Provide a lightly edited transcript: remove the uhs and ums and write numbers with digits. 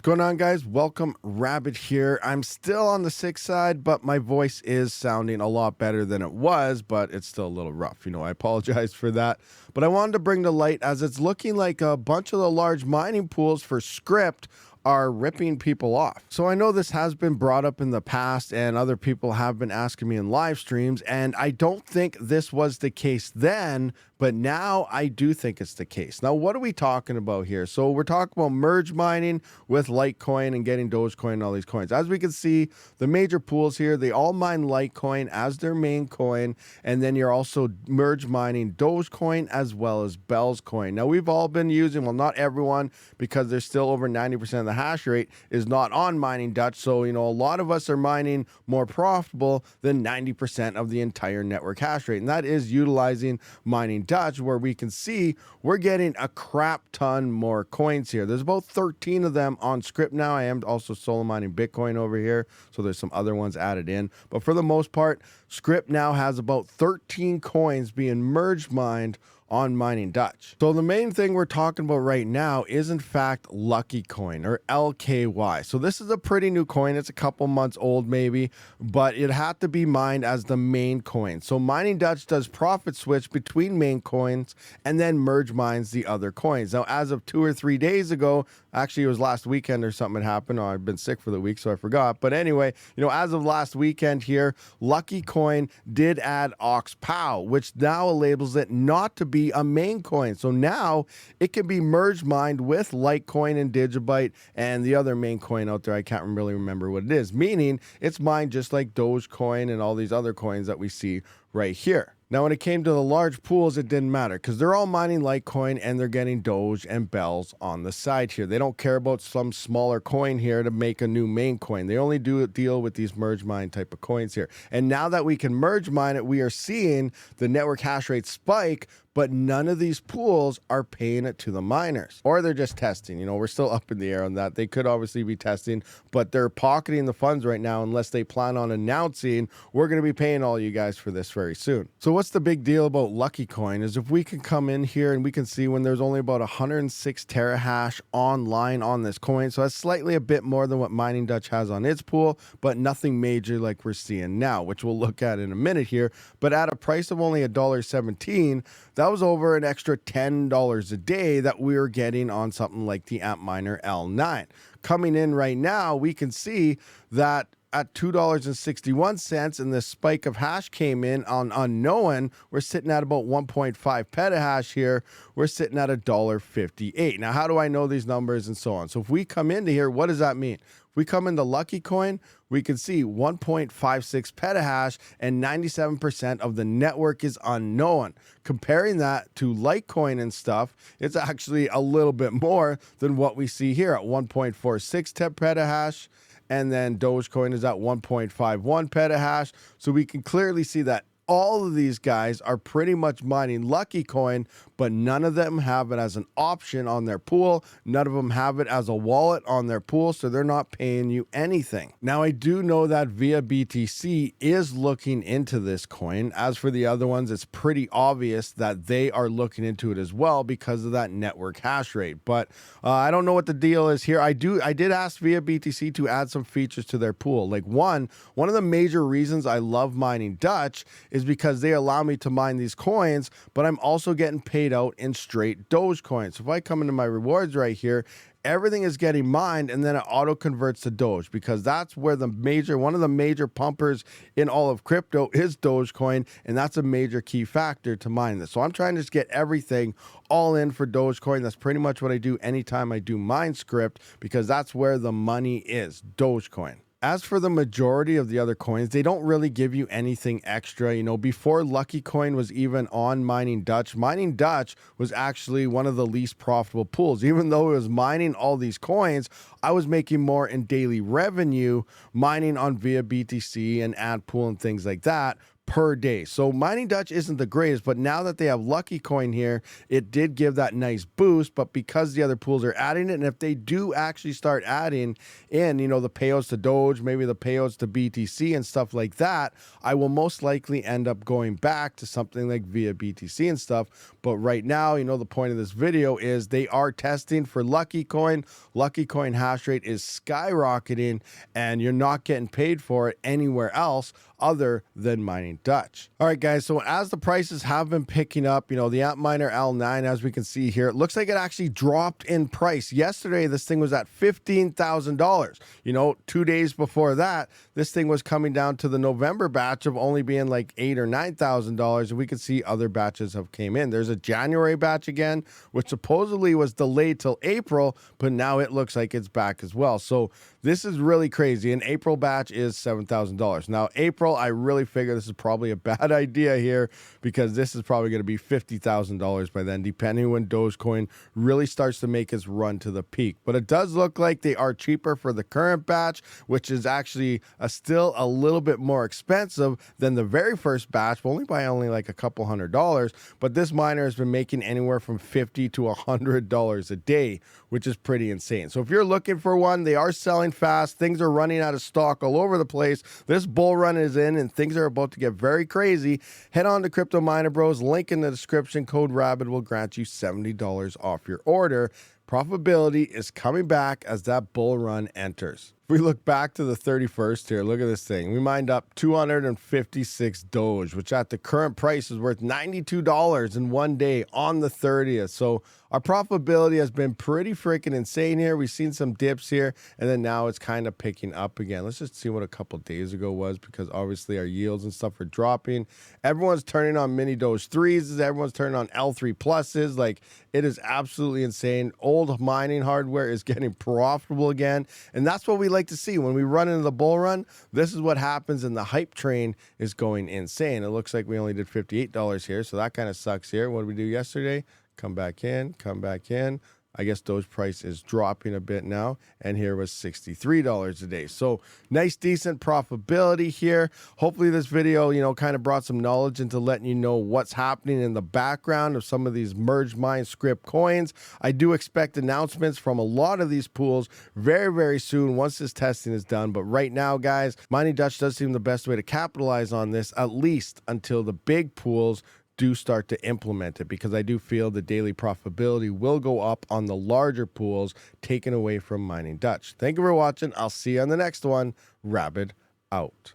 Going on, guys? Welcome, Rabid here. I'm still on the sick side, but my voice is sounding a lot better than it was, but it's still a little rough. I apologize for that. But I wanted to bring to light, as it's looking like a bunch of the large mining pools for Script are ripping people off. So I know this has been brought up in the past and other people have been asking me in live streams, and I don't think this was the case then, but now I do think it's the case. Now, what are we talking about here? So we're talking about merge mining with Litecoin and getting Dogecoin and all these coins. As we can see, the major pools here, they all mine Litecoin as their main coin, and then you're also merge mining Dogecoin as well as Bell's coin. Now, we've all been using, well, not everyone, because there's still over 90% of the hash rate is not on mining Dutch. So, a lot of us are mining more profitable than 90% of the entire network hash rate. And that is utilizing mining Dutch, where we can see we're getting a crap ton more coins here. There's about 13 of them on Script now. I am also solo mining Bitcoin over here, so there's some other ones added in. But for the most part, Script now has about 13 coins being merge mined on mining Dutch. So the main thing we're talking about right now is in fact Lucky Coin, or LKY. So this is a pretty new coin. It's a couple months old maybe, but it had to be mined as the main coin. So mining Dutch does profit switch between main coins and then merge mines the other coins. Now, as of 2 or 3 days ago, actually it was last weekend or something had happened. I've been sick for the week, so I forgot. But anyway, as of last weekend here, Lucky Coin did add Octa.Space, which now enables it not to be a main coin. So now it can be merge mined with Litecoin and Digibyte and the other main coin out there. I can't really remember what it is, meaning it's mined just like Dogecoin and all these other coins that we see right here. Now, when it came to the large pools, it didn't matter because they're all mining Litecoin and they're getting Doge and Bells on the side here. They don't care about some smaller coin here to make a new main coin. They only do deal with these merge mine type of coins here. And now that we can merge mine it, we are seeing the network hash rate spike, but none of these pools are paying it to the miners, or they're just testing. We're still up in the air on that. They could obviously be testing, but they're pocketing the funds right now unless they plan on announcing we're going to be paying all you guys for this very soon. So what's the big deal about Lucky Coin is if we can come in here and we can see when there's only about 106 terahash online on this coin. So that's slightly a bit more than what Mining Dutch has on its pool, but nothing major like we're seeing now, which we'll look at in a minute here. But at a price of only $1.17, that was over an extra $10 a day that we were getting on something like the Antminer L9. Coming in right now, we can see that at $2.61, and the spike of hash came in on unknown, we're sitting at about 1.5 petahash here. We're sitting at $1.58. Now, how do I know these numbers and so on? So if we come into here, what does that mean? If we come into Lucky Coin, we can see 1.56 petahash and 97% of the network is unknown. Comparing that to Litecoin and stuff, it's actually a little bit more than what we see here at 1.46 petahash. And then Dogecoin is at 1.51 petahash. So we can clearly see that all of these guys are pretty much mining Lucky Coin, but none of them have it as an option on their pool. None of them have it as a wallet on their pool, so they're not paying you anything. Now, I do know that Via BTC is looking into this coin. As for the other ones, it's pretty obvious that they are looking into it as well because of that network hash rate. But I don't know what the deal is here. I did ask Via BTC to add some features to their pool. Like one of the major reasons I love mining Dutch is because they allow me to mine these coins, but I'm also getting paid out in straight Dogecoin. So if I come into my rewards right here, everything is getting mined and then it auto converts to Doge, because that's where one of the major pumpers in all of crypto is Dogecoin, and that's a major key factor to mine this. So I'm trying to just get everything all in for Dogecoin. That's pretty much what I do anytime I do mine Script, because that's where the money is, Dogecoin. As for the majority of the other coins, they don't really give you anything extra. Before Lucky Coin was even on Mining Dutch was actually one of the least profitable pools. Even though it was mining all these coins, I was making more in daily revenue mining on Via BTC and AdPool and things like that. per day. So mining Dutch isn't the greatest, but now that they have Lucky Coin here, it did give that nice boost. But because the other pools are adding it, and if they do actually start adding in, you know, the payouts to Doge, maybe the payouts to BTC and stuff like that, I will most likely end up going back to something like via BTC and stuff. But right now, you know, the point of this video is they are testing for Lucky Coin. Lucky Coin hash rate is skyrocketing, and you're not getting paid for it anywhere else other than mining Dutch. All right, guys, so as the prices have been picking up, you know, the Antminer L9, as we can see here, it looks like it actually dropped in price. Yesterday, this thing was at $15,000. You know, 2 days before that, this thing was coming down to the November batch of only being like $8,000 or $9,000, and we can see other batches have came in. There's a January batch again, which supposedly was delayed till April, but now it looks like it's back as well. So this is really crazy. An April batch is $7,000. Now, April, I really figure this is probably a bad idea here because this is probably going to be $50,000 by then, depending when Dogecoin really starts to make its run to the peak. But it does look like they are cheaper for the current batch, which is actually still a little bit more expensive than the very first batch, but only like a couple $100. But this miner has been making anywhere from $50 to $100 a day, which is pretty insane. So if you're looking for one, they are selling fast. Things are running out of stock all over the place. This bull run is in and things are about to get very crazy. Head on to Crypto Miner Bros. Link in the description. Code Rabid will grant you $70 off your order. Profitability is coming back as that bull run enters. If we look back to the 31st here, look at this thing. We mined up 256 Doge, which at the current price is worth $92 in 1 day on the 30th. So our profitability has been pretty freaking insane here. We've seen some dips here, and then now it's kind of picking up again. Let's just see what a couple days ago was, because obviously our yields and stuff are dropping. Everyone's turning on mini Doge 3s. Everyone's turning on L3 pluses. Like, it is absolutely insane. Old mining hardware is getting profitable again, and that's what we like to see. When we run into the bull run, this is what happens, and the hype train is going insane. It looks like we only did $58 here, so that kind of sucks here. What did we do yesterday? Come back in, come back in. I guess Doge price is dropping a bit now, and here was $63 a day. So nice, decent profitability here. Hopefully this video, you know, kind of brought some knowledge into letting you know what's happening in the background of some of these merge mine script coins. I do expect announcements from a lot of these pools very, very soon once this testing is done. But right now, guys, mining Dutch does seem the best way to capitalize on this, at least until the big pools do start to implement it, because I do feel the daily profitability will go up on the larger pools, taken away from mining Dutch. Thank you for watching. I'll see you on the next one. Rabid out.